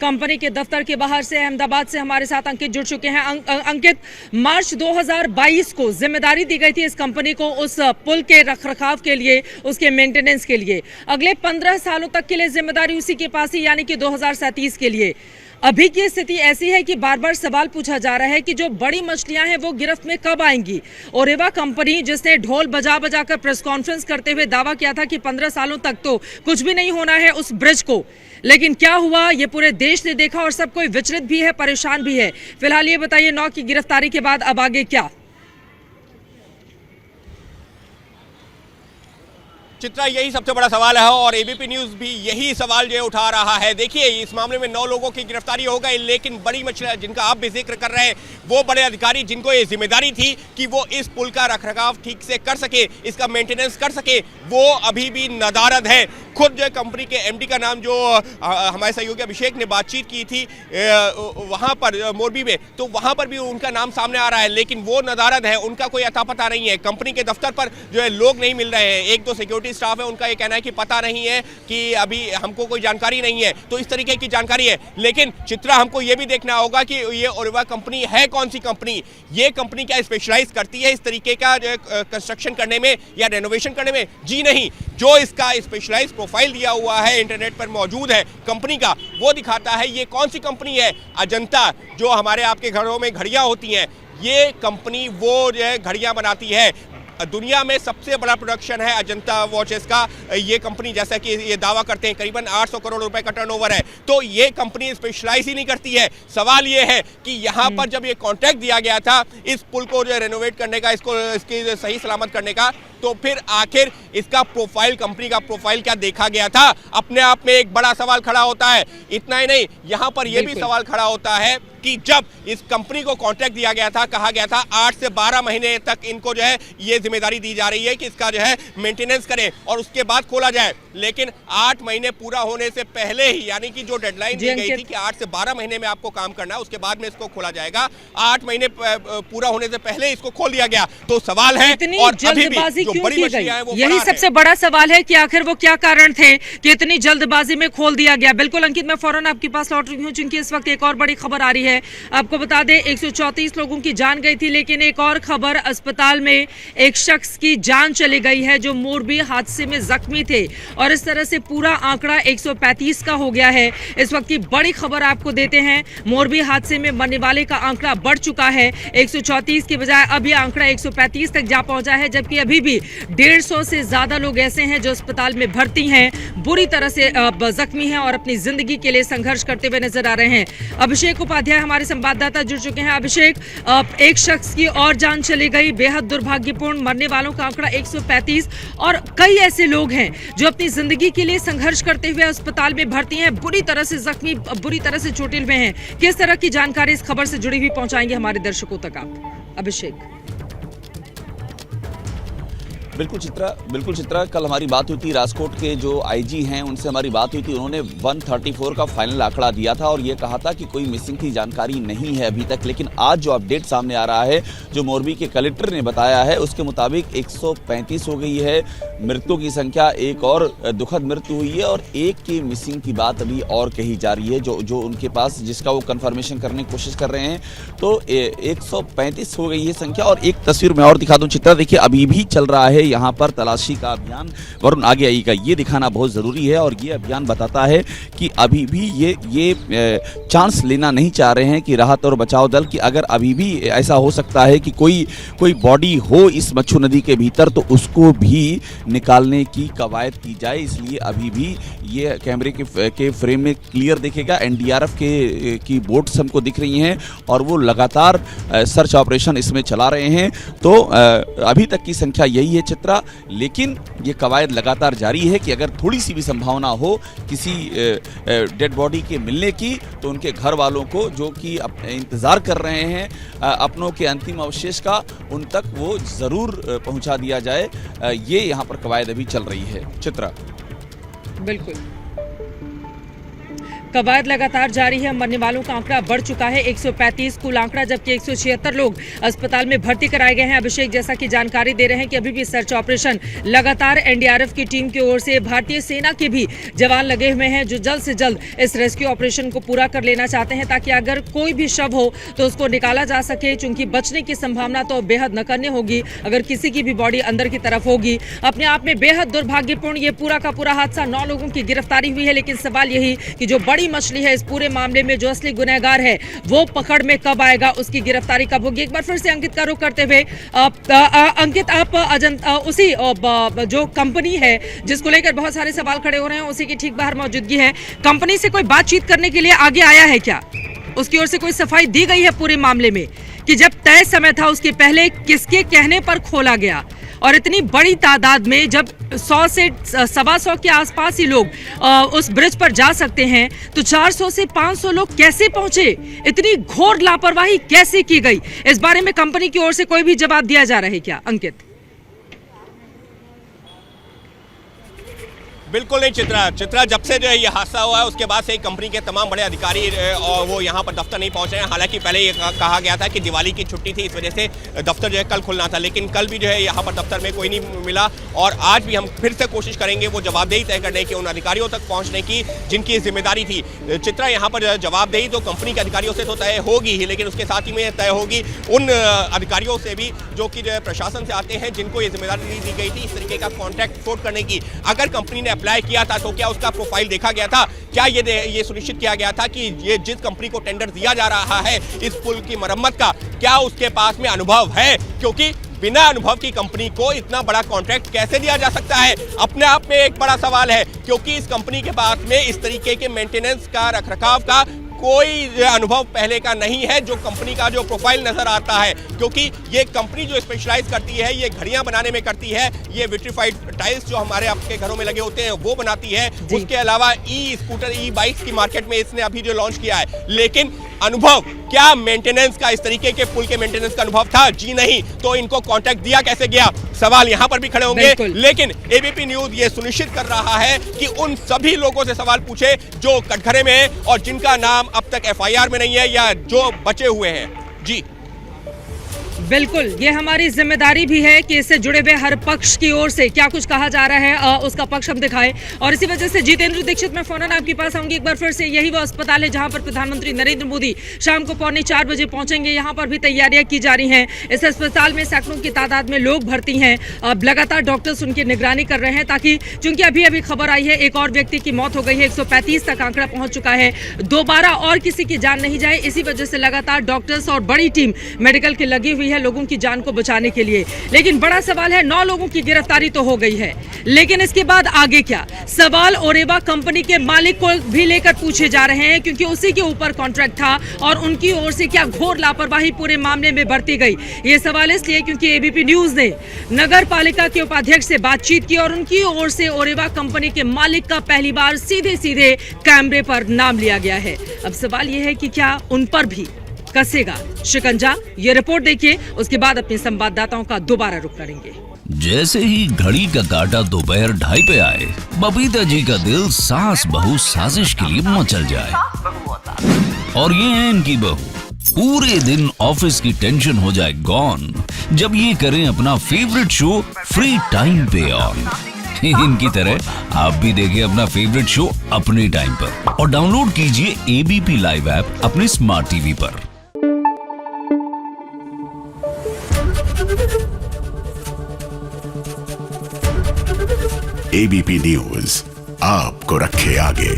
Company के दफ्तर के बाहर से अहमदाबाद से हमारे साथ अंकित जुड़ चुके हैं। अंकित, मार्च 2022 को जिम्मेदारी दी गई थी इस कंपनी को उस पुल के रखरखाव के लिए, उसके मेंटेनेंस के लिए। अगले 15 सालों तक के लिए जिम्मेदारी उसी के पास ही, यानी कि 2037 के लिए। अभी की स्थिति ऐसी है कि बार बार सवाल पूछा जा रहा है कि जो बड़ी मछलियां हैं वो गिरफ्त में कब आएंगी। ओरेवा कंपनी, जिसने ढोल बजा बजा कर प्रेस कॉन्फ्रेंस करते हुए दावा किया था कि 15 सालों तक तो कुछ भी नहीं होना है उस ब्रिज को, लेकिन क्या हुआ ये पूरे देश ने देखा और सब कोई विचलित भी है, परेशान भी है। फिलहाल ये बताइए, 9 की गिरफ्तारी के बाद अब आगे क्या? चित्रा, यही सबसे बड़ा सवाल है और एबीपी न्यूज़ भी यही सवाल जो उठा रहा है। देखिए, इस मामले में 9 लोगों की गिरफ्तारी हो गई, लेकिन बड़ी मछलियां जिनका आप भी जिक्र कर रहे हैं, वो बड़े अधिकारी जिनको ये जिम्मेदारी थी कि वो इस पुल का रखरखाव ठीक से कर सके, इसका मेंटेनेंस कर सके, वो अभी भी नदारद है। खुद जो कंपनी के एमडी का नाम, जो हमारे सहयोगी अभिषेक ने बातचीत की थी वहाँ पर मोरबी में, तो वहाँ पर भी उनका नाम सामने आ रहा है, लेकिन वो नदारद है, उनका कोई अता पता नहीं है। कंपनी के दफ्तर पर जो है लोग नहीं मिल रहे हैं। 1-2 सिक्योरिटी स्टाफ है, उनका ये कहना है कि पता नहीं है, कि अभी हमको कोई जानकारी नहीं है। तो इस तरीके की जानकारी है, लेकिन चित्रा, हमको ये भी देखना होगा कि ये ओरेवा कंपनी है कौन सी कंपनी। ये कंपनी क्या स्पेशलाइज करती है इस तरीके का जो कंस्ट्रक्शन करने में या रेनोवेशन करने में? जी नहीं। जो इसका स्पेशलाइज प्रोफाइल दिया हुआ है, इंटरनेट पर मौजूद है कंपनी का, वो दिखाता है ये कौन सी कंपनी है। अजंता, जो हमारे आपके घरों में घड़ियां होती हैं, ये कंपनी वो जो है घड़ियां बनाती है। दुनिया में सबसे बड़ा प्रोडक्शन है अजंता वॉचेस का। ये कंपनी, जैसा कि ये दावा करते हैं, करीबन 800 करोड़ रुपए का टर्नओवर है। तो ये कंपनी स्पेशलाइज ही नहीं करती है। सवाल ये है कि यहाँ पर जब ये कॉन्ट्रैक्ट दिया गया था इस पुल को जो रेनोवेट करने का, इसकी सही सलामत करने का, तो फिर आखिर इसका प्रोफाइल, कंपनी का प्रोफाइल क्या देखा गया था? अपने आप में एक बड़ा सवाल खड़ा होता है। इतना ही नहीं, यहाँ पर यह भी सवाल खड़ा होता है कि जब इस कंपनी को कॉन्ट्रैक्ट दिया गया था, कहा गया था 8 से 12 महीने तक इनको जो है ये जिम्मेदारी दी जा रही है कि इसका जो है मेंटेनेंस करें और उसके बाद खोला जाए। लेकिन 8 महीने पूरा होने से पहले ही, यानी कि जो डेडलाइन दी गई थी कि 8 से 12 महीने में आपको काम करना है, उसके बाद में इसको खोला जाएगा, 8 महीने पूरा होने से पहले इसको खोल दिया गया। तो सवाल है, और अभी भी जो बड़ी मछलियां हैं वो यही सबसे बड़ा सवाल है कि आखिर वो क्या कारण थे कि इतनी जल्दबाजी में खोल दिया गया। बिल्कुल अंकित, मैं फौरन आपके पास लौट रही हूँ, क्योंकि इस वक्त एक और बड़ी खबर आ रही है। आपको बता दें, 134 लोगों की जान गई थी, लेकिन एक और खबर, अस्पताल में एक शख्स की जान चली गई है जो मोरबी हादसे में जख्मी थे, और इस तरह से पूरा आंकड़ा 135 का हो गया है। इस वक्त की बड़ी खबर आपको देते हैं, मोरबी हादसे में मरने वाले का आंकड़ा बढ़ चुका है। 134 की बजाय अब यह आंकड़ा 135 तक जा पहुंचा है, जबकि अभी भी 150 से ज्यादा लोग ऐसे हैं जो अस्पताल में भर्ती हैं, बुरी तरह से जख्मी हैं और अपनी जिंदगी के लिए संघर्ष करते हुए नजर आ रहे हैं। अभिषेक उपाध्याय हमारे संवाददाता जुड़ चुके हैं। अभिषेक, एक शख्स की और जान चली गई, बेहद दुर्भाग्यपूर्ण, मरने वालों का आंकड़ा 135, और कई ऐसे लोग हैं जो अपनी जिंदगी के लिए संघर्ष करते हुए अस्पताल में भर्ती हैं, बुरी तरह से जख्मी, बुरी तरह से चोटिल हुए हैं। किस तरह की जानकारी इस खबर से जुड़ी हुई पहुंचाएंगे हमारे दर्शकों तक आप, अभिषेक? बिल्कुल चित्रा, कल हमारी बात हुई थी, राजकोट के जो आईजी हैं उनसे हमारी बात हुई थी। उन्होंने 134 का फाइनल आंकड़ा दिया था और ये कहा था कि कोई मिसिंग की जानकारी नहीं है अभी तक। लेकिन आज जो अपडेट सामने आ रहा है, जो मोरबी के कलेक्टर ने बताया है, उसके मुताबिक 135 हो गई है मृत्यु की संख्या। एक और दुखद मृत्यु हुई है और एक की मिसिंग की बात अभी और कही जा रही है, जो उनके पास, जिसका वो कन्फर्मेशन करने की कोशिश कर रहे हैं। तो 135 हो गई है संख्या। और एक तस्वीर मैं और दिखा दूं चित्रा, देखिए अभी भी चल रहा है यहाँ पर तलाशी का अभियान। वरुण आगे आइएगा, ये दिखाना बहुत ज़रूरी है। और ये अभियान बताता है कि अभी भी ये चांस लेना नहीं चाह रहे हैं कि राहत और बचाव दल की, अगर अभी भी ऐसा हो सकता है कि कोई बॉडी हो इस मच्छू नदी के भीतर, तो उसको भी निकालने की कवायद की जाए। इसलिए अभी भी ये कैमरे के फ्रेम में क्लियर दिखेगा, एनडीआरएफ की बोट्स हमको दिख रही हैं और वो लगातार सर्च ऑपरेशन इसमें चला रहे हैं। तो अभी तक की संख्या यही है चित्रा, लेकिन ये कवायद लगातार जारी है कि अगर थोड़ी सी भी संभावना हो किसी डेड बॉडी के मिलने की, तो उनके घर वालों को, जो कि इंतज़ार कर रहे हैं अपनों के अंतिम अवशेष का, उन तक वो ज़रूर पहुंचा दिया जाए। ये यहाँ पर कवायद अभी चल रही है चित्रा। बिल्कुल कवायद लगातार जारी है। मरने वालों का आंकड़ा बढ़ चुका है 135 कुल आंकड़ा, जबकि 176 लोग अस्पताल में भर्ती कराए गए हैं। अभिषेक जैसा कि जानकारी दे रहे हैं कि अभी भी सर्च ऑपरेशन लगातार एनडीआरएफ की टीम की ओर से, भारतीय सेना के भी जवान लगे हुए हैं जो जल्द से जल्द इस रेस्क्यू ऑपरेशन को पूरा कर लेना चाहते हैं, ताकि अगर कोई भी शव हो तो उसको निकाला जा सके। चूंकि बचने की संभावना तो बेहद नगण्य होगी अगर किसी की भी बॉडी अंदर की तरफ होगी। अपने आप में बेहद दुर्भाग्यपूर्ण ये पूरा का पूरा हादसा। 9 लोगों की गिरफ्तारी हुई है, लेकिन सवाल यही कि जो बड़ी मछली है इस पूरे मामले में, जो असली गुनहगार है वो पकड़ में कब आएगा, उसकी गिरफ्तारी कब होगी। एक बार फिर से अंकित का रुख करते हुए अंकित, आप उसी जो कंपनी है जिसको लेकर बहुत सारे सवाल खड़े हो रहे हैं, उसी की ठीक बाहर मौजूदगी है। कंपनी से कोई बातचीत करने के लिए आगे आया है क्या? उसकी ओर से कोई सफाई दी गई है पूरे मामले में कि जब तय समय था उसके पहले किसके कहने पर खोला गया? और इतनी बड़ी तादाद में जब 100 से 125 के आसपास ही लोग उस ब्रिज पर जा सकते हैं, तो 400 से 500 लोग कैसे पहुंचे? इतनी घोर लापरवाही कैसे की गई? इस बारे में कंपनी की ओर से कोई भी जवाब दिया जा रहा है क्या, अंकित? बिल्कुल नहीं चित्रा, जब से जो है ये हादसा हुआ है उसके बाद से कंपनी के तमाम बड़े अधिकारी और वो यहाँ पर दफ्तर नहीं पहुँचे हैं। हालांकि पहले ये कहा गया था कि दिवाली की छुट्टी थी, इस वजह से दफ्तर जो है कल खुलना था, लेकिन कल भी जो है यहाँ पर दफ्तर में कोई नहीं मिला। और आज भी हम फिर से कोशिश करेंगे वो जवाबदेही तय करने की, उन अधिकारियों तक पहुँचने की जिनकी जिम्मेदारी थी। चित्रा, यहाँ पर जवाबदेही तो कंपनी के अधिकारियों से तो तय होगी ही, लेकिन उसके साथ ही में तय होगी उन अधिकारियों से भी जो कि जो है प्रशासन से आते हैं, जिनको ये जिम्मेदारी दी गई थी इस तरीके का कॉन्ट्रैक्ट फ्रॉड करने की। अगर कंपनी ने अप्लाई किया था तो क्या उसका प्रोफाइल देखा गया था? क्या ये सुनिश्चित किया गया था कि ये जिस कंपनी को टेंडर दिया जा रहा है इस पुल की मरम्मत का, क्या उसके पास में अनुभव है? क्योंकि बिना अनुभव की कंपनी को इतना बड़ा कॉन्ट्रैक्ट कैसे दिया जा सकता है, अपने आप में एक बड़ा सवाल है। क्योंकि इस कंपनी के पास में इस तरीके के मेंटेनेंस का, रखरखाव का कोई अनुभव पहले का नहीं है, जो कंपनी का जो प्रोफाइल नजर आता है। क्योंकि ये कंपनी जो स्पेशलाइज करती है, ये घड़ियां बनाने में करती है, ये विट्रीफाइड टाइल्स जो हमारे आपके घरों में लगे होते हैं वो बनाती है। उसके अलावा ई स्कूटर, ई बाइक्स की मार्केट में इसने अभी जो लॉन्च किया है। लेकिन अनुभव क्या मेंटेनेंस का, इस तरीके के पुल के मेंटेनेंस का अनुभव था? जी नहीं। तो इनको कॉन्ट्रैक्ट दिया कैसे गया? सवाल यहाँ पर भी खड़े होंगे। लेकिन एबीपी न्यूज ये सुनिश्चित कर रहा है कि उन सभी लोगों से सवाल पूछे जो कटघरे में हैं और जिनका नाम अब तक एफआईआर में नहीं है या जो बचे हुए हैं। जी बिल्कुल, ये हमारी जिम्मेदारी भी है कि इससे जुड़े हुए हर पक्ष की ओर से क्या कुछ कहा जा रहा है उसका पक्ष हम दिखाएं। और इसी वजह से जितेंद्र दीक्षित, मैं फौरन आपके पास आऊंगी एक बार फिर से। यही वो अस्पताल है जहां पर प्रधानमंत्री नरेंद्र मोदी शाम को 3:45 बजे पहुंचेंगे। यहां पर भी तैयारियां की जा रही हैं। इस अस्पताल में सैकड़ों की तादाद में लोग भर्ती हैं। अब लगातार डॉक्टर्स उनकी निगरानी कर रहे हैं, ताकि चूंकि अभी खबर आई है एक और व्यक्ति की मौत हो गई है, 135 तक आंकड़ा पहुंच चुका है, दोबारा और किसी की जान नहीं जाए, इसी वजह से लगातार डॉक्टर्स और बड़ी टीम मेडिकल की लगी हुई है लोगों की जान को बचाने के लिए। लेकिन बड़ा सवाल है, 9 लोगों की गिरफ्तारी तो हो गई है, लेकिन इसके बाद आगे क्या? सवाल ओरेवा कंपनी के मालिक को भी लेकर पूछे जा रहे हैं, क्योंकि उसी के ऊपर कॉन्ट्रैक्ट था और उनकी ओर से क्या घोर लापरवाही पूरे मामले में बरती गई। ये सवाल इसलिए क्योंकि एबीपी न्यूज ने नगर पालिका के उपाध्यक्ष से बातचीत की और उनकी ओर से ओरेवा कंपनी के मालिक का पहली बार सीधे कैमरे पर नाम लिया गया है। अब सवाल यह है कि क्या उन पर भी कसेगा शिकंजा? ये रिपोर्ट देखिए, उसके बाद अपने संवाददाताओं का दोबारा रुख करेंगे। जैसे ही घड़ी का काटा दोपहर 2:30 पे आए, बबीता जी का दिल सास बहू साजिश के लिए मचल जाए। और ये है इनकी बहू, पूरे दिन ऑफिस की टेंशन हो जाए गॉन जब ये करें अपना फेवरेट शो फ्री टाइम पे ऑन। इनकी तरह आप भी देखिए अपना फेवरेट शो अपने टाइम पर और डाउनलोड कीजिए एबीपी लाइव ऐप अपने स्मार्ट टीवी पर। एबीपी न्यूज आपको रखे आगे।